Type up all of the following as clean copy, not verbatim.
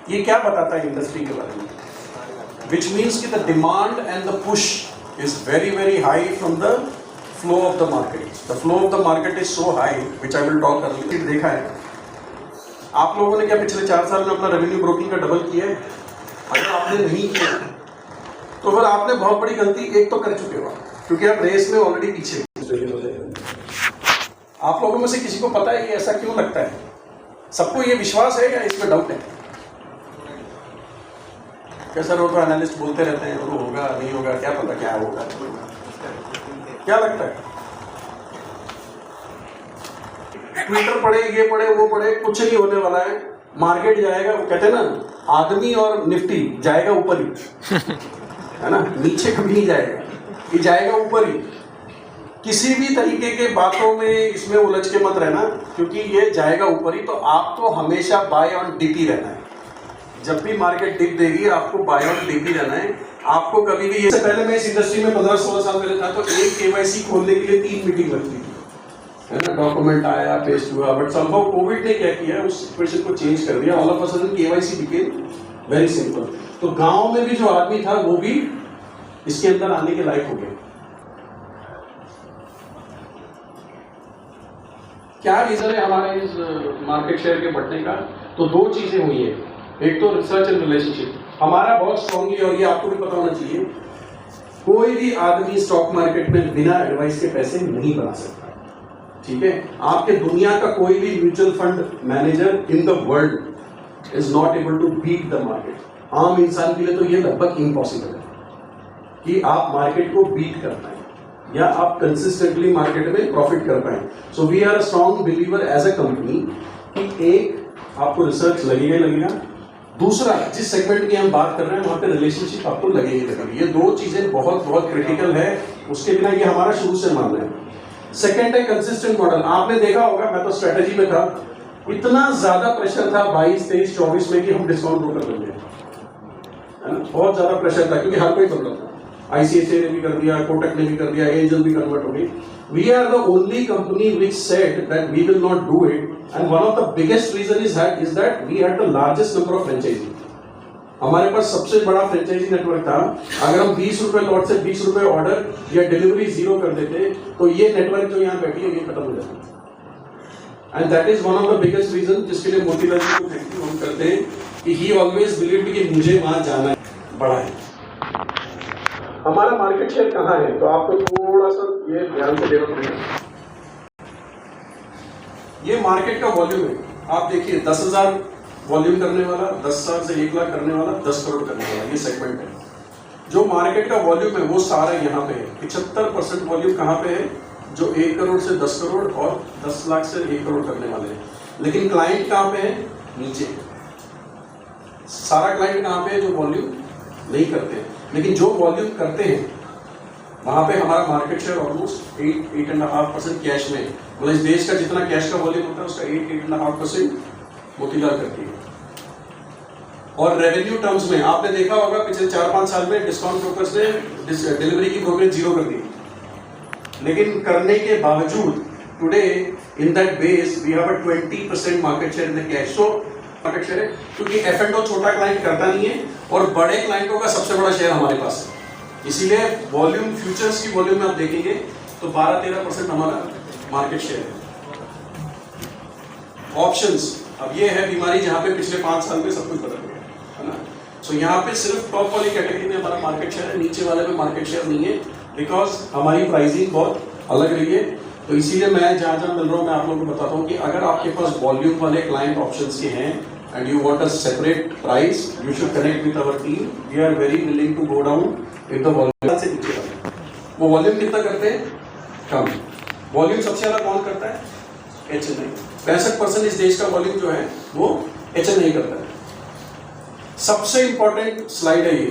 ये क्या बताता है इंडस्ट्री के बारे में? विच मीन्स कि the demand and the push is very very high from the flow of the market. The flow of the market is so high which I will talk earlier. देखा है आप लोगों ने क्या पिछले 4 साल में अपना रेवेन्यू ब्रोकिंग का डबल किया है? अगर आपने नहीं किया तो फिर आपने बहुत बड़ी गलती एक तो कर चुके हो, क्योंकि आप रेस में ऑलरेडी पीछे. आप लोगों में से किसी को पता है कि ऐसा क्यों लगता है? सबको ये विश्वास है या इसमें डाउट है? कैसा लोग तो एनालिस्ट बोलते रहते हैं वो होगा नहीं होगा, क्या पता क्या होगा. क्या लगता है? ट्विटर पढ़े, ये पढ़े, वो पढ़े, कुछ नहीं होने वाला है. मार्केट जाएगा, वो कहते हैं ना आदमी और निफ्टी जाएगा ऊपर ही, है ना, नीचे कभी नहीं जाएगा, ये जाएगा ऊपर ही. किसी भी तरीके के बातों में इसमें उलझ के मत रहना, क्योंकि ये जाएगा ऊपर ही. तो आपको हमेशा बाय ऑन डिप ही रहना है. जब भी मार्केट डिप देगी आपको बाय ऑन डिप ही रहना है. आपको कभी भी, इससे पहले मैं इस इंडस्ट्री में 15-16 साल पहले था तो एक केवाईसी खोलने के लिए 3 मीटिंग लगती थी, है ना. डॉक्यूमेंट आया, पेस्ट हुआ, बट समहाउ कोविड ने क्या किया, उस सिचुएशन को चेंज कर दिया. All of a sudden KYC became very simple. तो गांव में भी जो आदमी था वो भी इसके अंदर आने के लायक हो गया. क्या रीजन है हमारे इस मार्केट शेयर के बढ़ने का? तो 2 चीजें हुई है. एक तो रिसर्च एंड रिलेशनशिप हमारा बहुत स्ट्रांगली, और ये आपको भी पता होना चाहिए, कोई भी आदमी स्टॉक मार्केट में बिना एडवाइस के पैसे नहीं बना सकता. ठीक है, आपके दुनिया का कोई भी mutual fund manager in the world is not able to beat the market. आम इंसान के लिए तो ये लगभग इम्पॉसिबल है कि आप मार्केट को बीट कर पाए या आप कंसिस्टेंटली मार्केट में प्रॉफिट कर पाए. So we are a strong believer as a company कि एक आपको रिसर्च लगेगा, दूसरा जिस सेगमेंट की हम बात कर रहे हैं वहां पे रिलेशनशिप आपको लगेगी. ये 2 चीजें बहुत बहुत क्रिटिकल है. उसके बिना ये हमारा शुरू से मानना है. सेकंड है कंसिस्टेंट मॉडल. आपने देखा होगा, मैं तो स्ट्रेटेजी में था, इतना ज्यादा प्रेशर था 22, 23, 24 में कि हम डिस्काउंट ब्रोकर बन गए, है ना. बहुत ज्यादा प्रेशर था क्योंकि हर कोई बन रहा था. आईसीआईसीआई ने भी कर दिया, कोटक ने भी कर दिया, एंजल भी कन्वर्ट हो गई. We are the only company which said that we will not do it, and one of the biggest reason is that we had the largest number of franchisee. हमारे पास सबसे बड़ा फ्रेंचाइजी नेटवर्क था. अगर हम 20 रुपए lot से 20 रुपए order या डिलीवरी 0 कर देते तो ये नेटवर्क जो यहाँ बैठी है ये खत्म हो जाता. And that is one of the biggest reason जिसके लिए मोतीलाल जी को थैंक यू हम करते हैं कि ही ऑलवेज बिलीव्ड कि मुझे वहां जाना है, बड़ा है. हमारा मार्केट शेयर कहाँ है, तो आपको थोड़ा सा ये ध्यान से देना पड़ेगा. ये मार्केट का वॉल्यूम है. आप देखिए 10,000 वॉल्यूम करने वाला, 10,000 से 1 लाख करने वाला, 10 करोड़ करने वाला, ये सेगमेंट है. जो मार्केट का वॉल्यूम है वो सारा यहाँ पे है. 75% वॉल्यूम कहाँ पे है? जो 1 करोड़ से 10 करोड़ और 10 लाख से 1 करोड़ करने वाले हैं. लेकिन क्लाइंट कहाँ पे है? नीचे. सारा क्लाइंट कहाँ पे है? जो वॉल्यूम नहीं करते हैं. लेकिन जो वॉल्यूम करते हैं वहां पे हमारा मार्केट शेयर ऑलमोस्ट 8.5% कैश में. मतलब इस देश का जितना कैश का वॉल्यूम होता है उसका 8.5% मोतीलाल करती है. और रेवेन्यू टर्म्स में आपने देखा होगा पिछले 4-5 साल में डिस्काउंट ब्रोकर्स ने डिलीवरी की ब्रोकरेज 0 कर दी. लेकिन करने के बावजूद today in that base we have a 20% market share in the cash. So market share है क्योंकि F&O छोटा क्लाइंट करता नहीं है और बड़े क्लाइंटों का सबसे बड़ा शेयर हमारे पास है. इसीलिए वॉल्यूम, फ्यूचर्स की वॉल्यूम में आप देखेंगे तो 12-13% हमारा मार्केट शेयर है. ऑप्शंस, अब ये है बीमारी जहां पे पिछले 5 साल में सब कुछ बदल गया, है ना. सो यहाँ पे सिर्फ टॉप वाली कैटेगरी में हमारा मार्केट शेयर है, नीचे वाले में मार्केट शेयर नहीं है, बिकॉज हमारी प्राइसिंग बहुत अलग रही है. तो इसीलिए मैं जहां जहां मिल रहा हूँ मैं आप लोगों को बताता हूँ कि अगर आपके पास वॉल्यूम वाले क्लाइंट ऑप्शंस के हैं and you want a separate price, you should connect with our team. We are very willing to go down if the volume से नीचे आता है. वो वॉल्यूम कितना करते हैं? कम. वॉल्यूम सबसे ज्यादा कौन करता है? HNI. 65% इस देश का वॉल्यूम जो है वो HNI करता है. सबसे इंपॉर्टेंट स्लाइड है ये,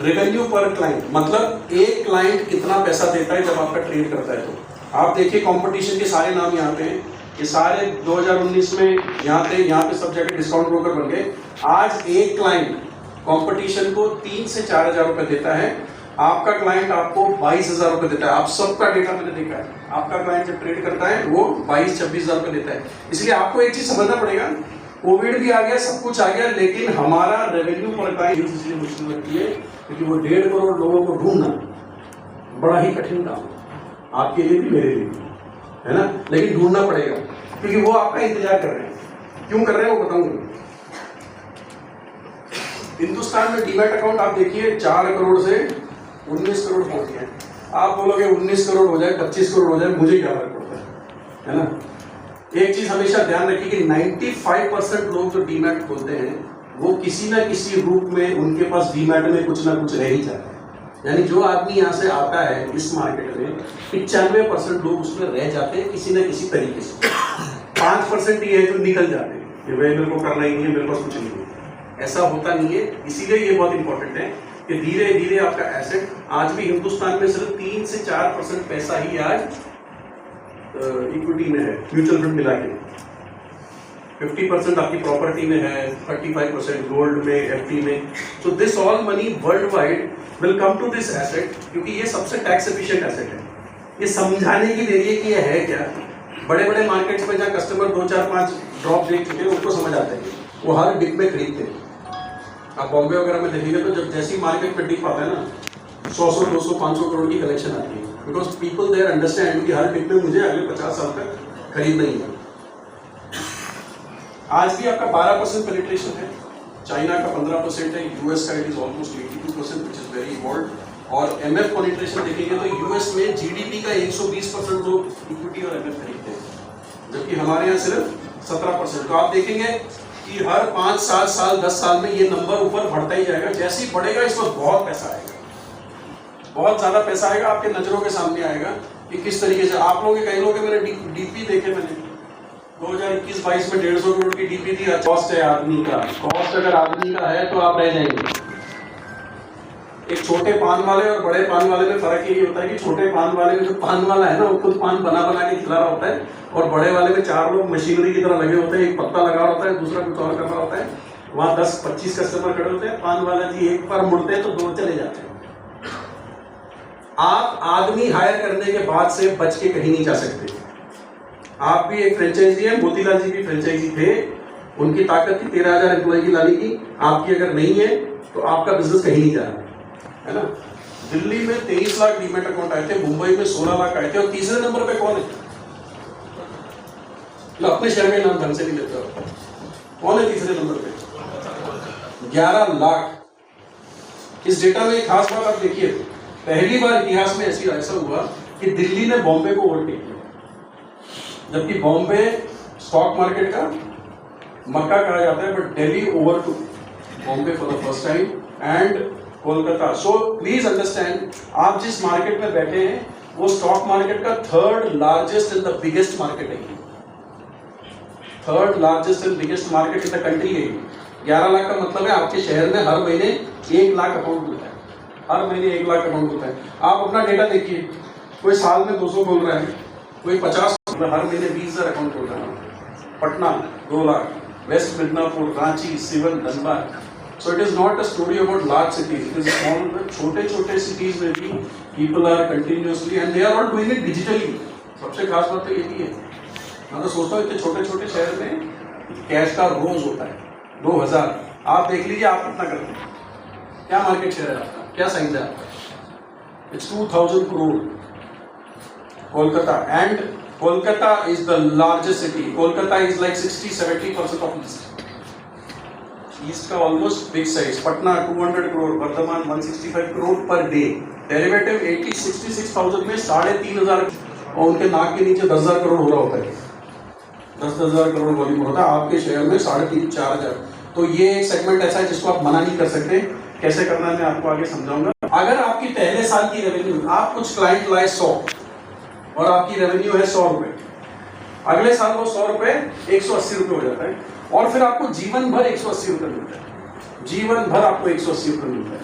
रेवेन्यू पर क्लाइंट. मतलब एक क्लाइंट कितना पैसा देता है जब आपका ट्रेड करता है. तो आप देखिए कंपटीशन के सारे नाम यहाँ पे हैं. ये सारे 2019 में यहाँ पे सब जगह डिस्काउंट ब्रोकर बन गए. आज एक क्लाइंट कंपटीशन को 3 से 4,000 रुपए देता है. आपका क्लाइंट आपको 22,000 रुपए देता है. आप सबका डेटा मैंने देखा है. आपका क्लाइंट जब ट्रेड करता है वो 22-26,000 रुपए देता है. इसलिए आपको एक चीज समझना पड़ेगा कोविड भी आ गया, सब कुछ आ गया, लेकिन हमारा रेवेन्यू पर टाइम इसलिए मुश्किल लगती है क्योंकि वो 1.5 करोड़ लोगों को ढूंढना बड़ा ही कठिन काम है, आपके लिए भी मेरे लिए भी, है ना। लेकिन ढूंढना पड़ेगा क्योंकि वो आपका इंतजार कर रहे हैं। क्यों कर रहे हैं वो बताऊंगा। हिंदुस्तान में डीमैट अकाउंट आप देखिए 4 करोड़ से 19 करोड़ पहुंच गए। आप बोलोगे 19 करोड़ हो जाए, 25 करोड़ हो जाए, मुझे क्या फर्क पड़ता है ना। एक चीज हमेशा ध्यान रखिए कि 95% लोग जो डीमैट खोलते हैं वो किसी ना किसी रूप में उनके पास डीमैट में कुछ ना कुछ रह ही जाता है। यानी जो आदमी यहाँ से आता है इस मार्केट में 95% लोग उसमें रह जाते हैं किसी ना किसी तरीके से। 5% ही है जो निकल जाते हैं कि भाई मेरे को करना ही नहीं है, मेरे पास कुछ नहीं है। ऐसा होता नहीं है, इसीलिए ये बहुत इंपॉर्टेंट है कि धीरे धीरे आपका एसेट, आज भी हिंदुस्तान में सिर्फ 3 से 4% पैसा ही आज इक्विटी में है, म्यूचुअल फंड मिला के। 50% आपकी प्रॉपर्टी में है, 35% गोल्ड में, एफडी में। So this all money world wide will come to this asset, क्योंकि ये सबसे टैक्स एफिशिएंट एसेट है। ये समझाने के लिए कि ये है क्या। बड़े बड़े मार्केट्स में जहाँ कस्टमर 2, 4, 5 ड्रॉप देख चुके हैं उनको समझ आता है, वो हर डिप में खरीदते हैं। आप बॉम्बे वगैरह में देखेंगे तो जब जैसी मार्केट में डिप आता है ना 100, 200, 500 करोड़ की कलेक्शन आती है, बिकॉज पीपल देयर अंडरस्टैंड कि हर डिप में मुझे अगले 50 साल तक खरीदना ही है। आज भी आपका 12% पेनिट्रेशन है, चाइना का 15% है, यूएस का it is almost 82%, which is very evolved. और एमएफ पेनिट्रेशन देखेंगे तो यूएस में जीडीपी का 120% लोग इक्विटी और एमएफ खरीदते हैं, जबकि हमारे यहाँ सिर्फ 17%। तो आप देखेंगे कि हर 5, 7 साल, 10 साल में ये नंबर ऊपर बढ़ता ही जाएगा। जैसे ही बढ़ेगा इस वक्त बहुत पैसा आएगा, बहुत ज्यादा पैसा आएगा, आपके नजरों के सामने आएगा कि किस तरीके से आप लोग कई लोग मैंने डीपी देखे, मैंने 2021-22 में 150 करोड़ की डीपी थी। कॉस्ट है आदमी का, कॉस्ट अगर आदमी का है तो आप रह जाएंगे। एक छोटे पान वाले और बड़े पान वाले में फर्क ये होता है कि छोटे पान वाले में जो पान वाला है ना वो खुद पान बना बना के खिला रहा होता है, और बड़े वाले में 4 लोग मशीनरी की तरह लगे होते हैं, एक पत्ता लगा होता है, दूसरा कुछ और कर रहा होता है। वहां 10-25 कस्टमर खड़े होते हैं, पान वाला जी एक बार मुड़ते हैं तो 2 चले जाते हैं। आप आदमी हायर करने के बाद से बच के कहीं नहीं जा सकते। आप भी एक फ्रेंचाइजी है, मोतीलाल जी भी फ्रेंचाइजी थे, उनकी ताकत थी 13,000 एम्प्लॉय की लाने की। आपकी अगर नहीं है तो आपका बिजनेस कहीं नहीं जा रहा है ना। दिल्ली में 23 लाख डीमैट अकाउंट आए थे, मुंबई में 16 लाख आए थे, और तीसरे नंबर पे कौन है? अपने शहर में नाम ढंग से नहीं लेते हो। कौन है तीसरे नंबर पे? 11 लाख। इस डेटा में एक खास बात आप देखिए, पहली बार इतिहास में ऐसा हुआ कि दिल्ली ने बॉम्बे को ओवरटेक किया, जबकि बॉम्बे स्टॉक मार्केट का मक्का कहा जाता है, but Delhi over to Bombay for the first time and Kolkata. So please understand, आप जिस मार्केट में बैठे हैं वो स्टॉक मार्केट का 3rd largest and the biggest market है। 3rd largest and biggest market in the country है। 11 लाख का मतलब है आपके शहर में हर महीने 1 लाख अकाउंट होता है, हर महीने 1 लाख अकाउंट होता है। आप अपना डेटा देखिए, कोई साल में 200 खोल रहा है, कोई 50, हर महीने 20,000 अकाउंट खोल रहा है। Patna 2 lakh, West Midnapore, Ranchi, Siwan, Dhanbad. So it is not a story about large cities. It is small, छोटे-छोटे cities में भी people are continuously and they are all doing it digitally. सबसे खास बात तो ये भी है। मैं तो सोचता हूँ इतने छोटे-छोटे शहर में कैश का रोज होता है 2000। आप देख लीजिए आप कितना करते हैं, क्या मार्केट शेयर है आपका, क्या साइज है आपका? It's 2000 crore. Kolkata, and Kolkata is the largest city. Kolkata is like 60-70% of East. East का almost big size. Patna 200 crore, Vardhaman 165 crore per day. Derivative 66,000 में 3,500, और उनके नाक के नीचे 10,000 करोड़ हो रहा होता है। 10,000 करोड़ वॉल्यूम होता है, आपके शेयर में 3,500-4,000। तो ये एक सेगमेंट ऐसा है जिसको आप मना नहीं कर सकते। कैसे करना है मैं आपको आगे समझाऊंगा। अगर आपकी पहले साल की रेवेन्यू, आप कुछ क्लाइंट लाए 100 और आपकी रेवेन्यू है 100 रुपए, अगले साल वो 100 रुपए 180 रुपए हो जाता है, और फिर आपको जीवन भर 180 रुपए मिलता है। जीवन भर आपको 180 रुपए मिलता है।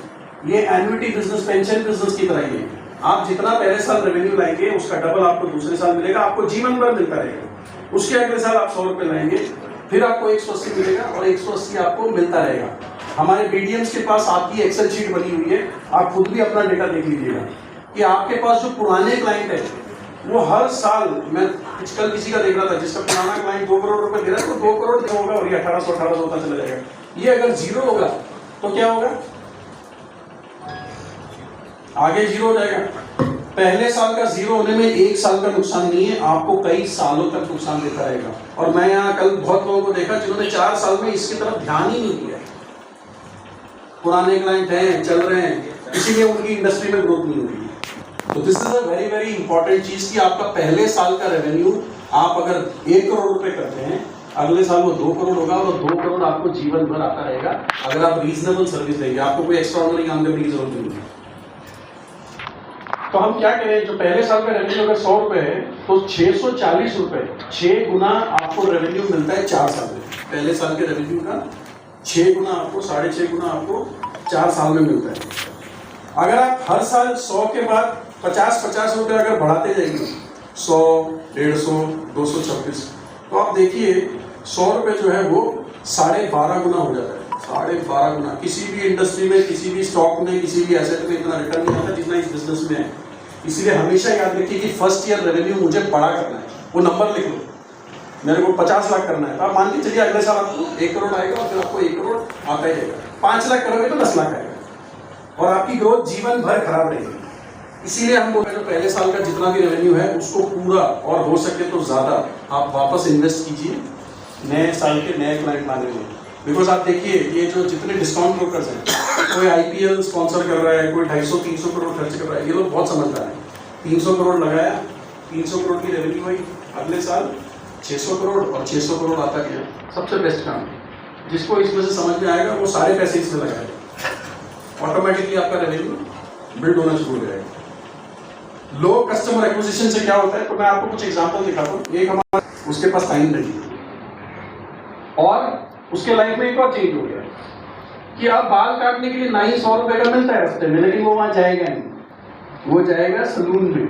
ये एन्युटी बिजनेस, पेंशन बिजनेस की तरह ही है। आप जितना पहले साल रेवेन्यू लाएंगे उसका डबल आपको दूसरे साल मिलेगा, आपको जीवन भर मिलता रहेगा। उसके अगले साल आप 100 रुपए लाएंगे, फिर आपको 180 मिलेगा, और 180 आपको मिलता रहेगा। हमारे बीडीएम्स के पास आपकी एक्सेल शीट बनी हुई है, आप खुद भी अपना डेटा देख लीजिएगा कि आपके पास जो पुराने क्लाइंट है वो हर साल, मैं कल किसी का देख रहा था जिसका पुराना क्लाइंट 2 करोड़ रुपए दे रहा है, तो 2 करोड़ क्या होगा और ये 1800 होता चला जाएगा। ये अगर जीरो होगा तो क्या होगा, आगे जीरो हो जाएगा। पहले साल का जीरो होने में 1 साल का नुकसान नहीं है, आपको कई सालों तक नुकसान देता रहेगा। और मैं यहाँ कल बहुत लोगों को देखा जिन्होंने 4 साल में इसकी तरफ ध्यान ही नहीं दिया, पुराने क्लाइंट हैं, चल रहे हैं, इसीलिए उनकी इंडस्ट्री में ग्रोथ नहीं होगी। तो this is a very very important चीज कि आपका पहले साल का रेवेन्यू आप अगर 1 करोड़ रुपए करते हैं, अगले साल वो 2 करोड़ होगा और 2 करोड़ आपको जीवन भर आता रहेगा अगर आप रीजनेबल सर्विस देंगे। आपको कोई एक्स्ट्राऑर्डिनरी काम करने की जरूरत नहीं है। तो हम क्या करें, जो पहले साल का रेवेन्यू अगर 100 रुपए है तो 640 रुपए, 6 गुना आपको रेवेन्यू मिलता है 4 साल में। पहले साल के रेवेन्यू का 6 गुना आपको, 6.5 गुना आपको 4 साल में मिलता है। अगर आप हर साल 100 के बाद 50 रुपए अगर बढ़ाते जाएंगे, 100, 150, 226, तो आप देखिए 100 रुपए जो है वो 12.5 गुना हो जाता है। 12.5 गुना। किसी भी इंडस्ट्री में, किसी भी स्टॉक में, किसी भी एसेट में इतना रिटर्न नहीं आता जितना इस बिजनेस में है। इसीलिए हमेशा याद रखिए कि फर्स्ट ईयर रेवेन्यू मुझे बड़ा करना है। वो नंबर लिख लो, मेरे को 50 लाख करना है, तो आप मान के चलिए अगले साल आपको 1 करोड़ आएगा और फिर आपको 1 करोड़ आता ही रहेगा। 5 लाख करोगे तो 10 लाख आएगा और आपकी ग्रोथ जीवन भर खराब रहेगी। इसीलिए हम बोल रहे हैं पहले साल का जितना भी रेवेन्यू है उसको पूरा और हो सके तो ज्यादा आप वापस इन्वेस्ट कीजिए नए साल के नए क्लाइंट लाने में। बिकॉज आप देखिए ये जो जितने डिस्काउंट ब्रोकर्स हैं, कोई आईपीएल स्पॉन्सर कर रहा है, कोई 250-300 करोड़ खर्च कर रहा है, ये लोग बहुत समझदार हैं। 300 करोड़ लगाया, 300 करोड़ की रेवेन्यू हुई, अगले साल 600 करोड़ और 600 करोड़ आता गया। सबसे बेस्ट काम है। जिसको इसमें से समझ में आएगा वो सारे पैसे इसमें लगाएगा, ऑटोमेटिकली आपका रेवेन्यू बिल्ड होना शुरू हो जाएगा। लो कस्टमर एक्विजिशन से क्या होता है, तो मैं आपको कुछ एग्जांपल दिखाता हूँ। एक हमारा उसके पास टाइम नहीं और उसके लाइफ में एक और चेंज हो गया कि अब बाल काटने के लिए ना ही 100 रुपए का मिलता है हफ्ते में, लेकिन वो वहां जाएगा नहीं, वो जाएगा सलून में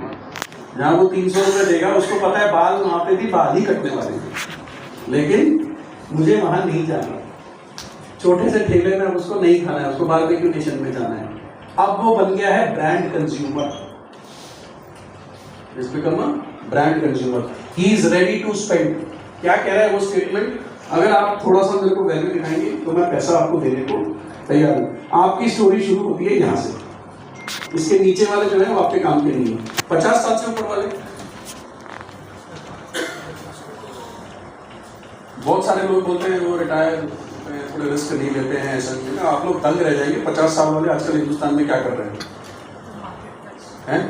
जहां वो 300 रुपए देगा। उसको पता है बाल वहां पे भी बाल ही कटने वाले हैं, लेकिन मुझे वहां नहीं जाना, छोटे से ठेले में उसको नहीं खाना है, उसको बारबेक्यू नेशन में जाना है। अब वो बन गया है brand consumer. It's become a brand consumer. He is ready to spend. क्या कह रहा है वो स्टेटमेंट, अगर आप थोड़ा सा मेरे को वैल्यू दिखाएंगे तो मैं पैसा आपको देने को तैयार हूं। आपकी स्टोरी शुरू होती है यहाँ से, इसके नीचे वाले जो है वो आपके काम के नहीं है। 50 साल से ऊपर वाले बहुत सारे लोग बोलते हैं वो रिटायर थोड़े रिस्क नहीं लेते हैं, ऐसा नहीं। आप लोग दंग रह जाएंगे 50 साल वाले आजकल हिंदुस्तान में क्या कर रहे हैं।